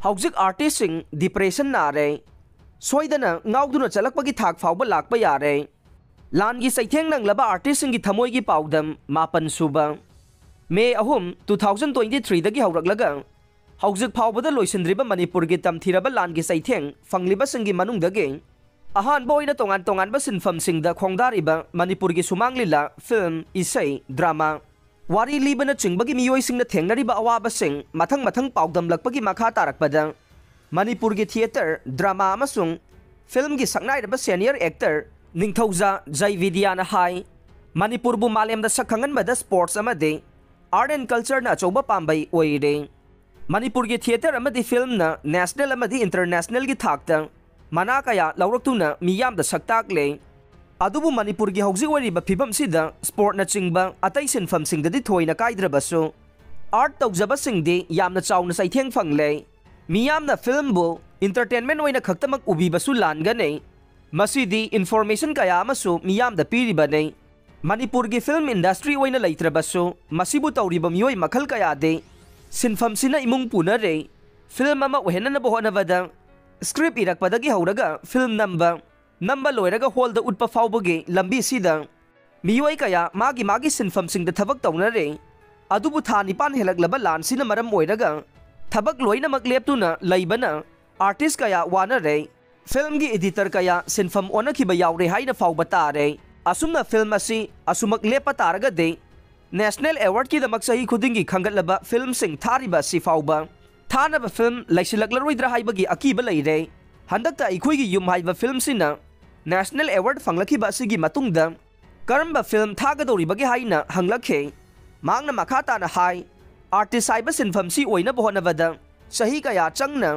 हौजिक आर्टिस्टसिंग depression नारे सोइदना ngauduna chalakpagi thak fawba lakpa yare langi saitheng nanglaba artisting gi thamoigi paudam mapan suba May 2023 dagi hawraklaga hauzik phawbada loisindriba Manipur gi tamthiraba langi saitheng fangliba singi manung dagi ahan boina tongan ba sinfam singda khongdariba Manipur gi sumanglila film isai drama wari libana chingbagi miyoi singna thengnariba awaba sing mathang paudam lakpagi makha tarakpada Manipur gi theater drama amasung film gi saknairaba senior actor Ningthauja Jaividyana hai Manipur bu malemda sakhangan bada sports amade art and culture na choba pambai oire Manipur gi theater amadi film na national amadi international gi thakta mana kaya lauraktuna miyam da saktakle adubu Manipur gi hauji wariba phibam sida sport na chingba atai sinfam singdadi thoina kaidrabasu art tawjaba singdi yamna chawna saitheng fangle miyamna film bu entertainment oina khaktamak ubibasu langane masidi information kaya amasu miyamda piribane Manipur gi film industry oina leitrabasu masibu tawriba miyoi makhal kaya de sinfam sina imung punare film ama ohenana bohonavada script irakpadagi hauraga film number loiraga hall da utpa fawbagi lambi sida miyoi kaya magi sinfam singda thabak tawnare adubu tha nipan helaklaba lan sina maram oiraga thabak loinamak leptuna leibana artist kaya wanare film gi editor kaya sinfam onakhiba yaure haina fawba tare asumna film asi asumak lepa taraga de national award ki damak sahi khudingi khangatlaba film sing thariba si fawba thanaba film laisilaklaroi haibagi akiba leire handakta ikhoigi yum haiba film sina national award fanglakhiba asigi matungda karamba film thagadoribagi haina hanglakhe mangna makhata na hai artist haiba sinfam si oina bohonavada sahi kaya changna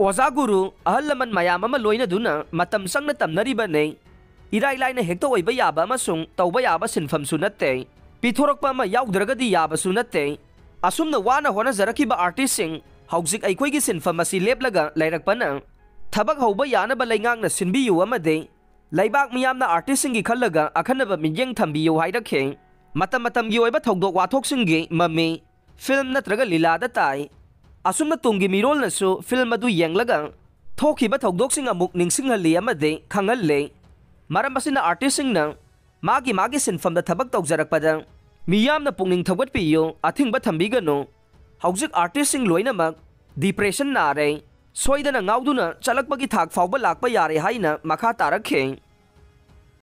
oza guru ahalaman mayam ama loina duna matam sangna tamnariba ne irai laina hekto oiba yaba amasung tawba yaba sinfam su natte pithorokpa ama yaudragadi yaba su natte asumna wana hona zarakiba artist sing hauzik aikoigi sinfam asi leplaga lairakpana thabak hauba yana ba laingangna sinbiyu amade laibak miyamna artist singi khallaga akhanaba minyeng thambiyu hairakhe matam gi oiba thogdok wathok singi mami film natraga lilada tai asumna tungi mirol nasu film adu yenglaga thokiba thogdok sing amuk ningsinghali amade khangalle maram asina artist sing na magi sinfam da thabak tawjarakpada miyamna pungning thawatpiyo athingba thambigano hauzik artist sing loinamak depression nare soidana ngauduna chalakpagi thak fawba lakpa yare haina makha tarakhe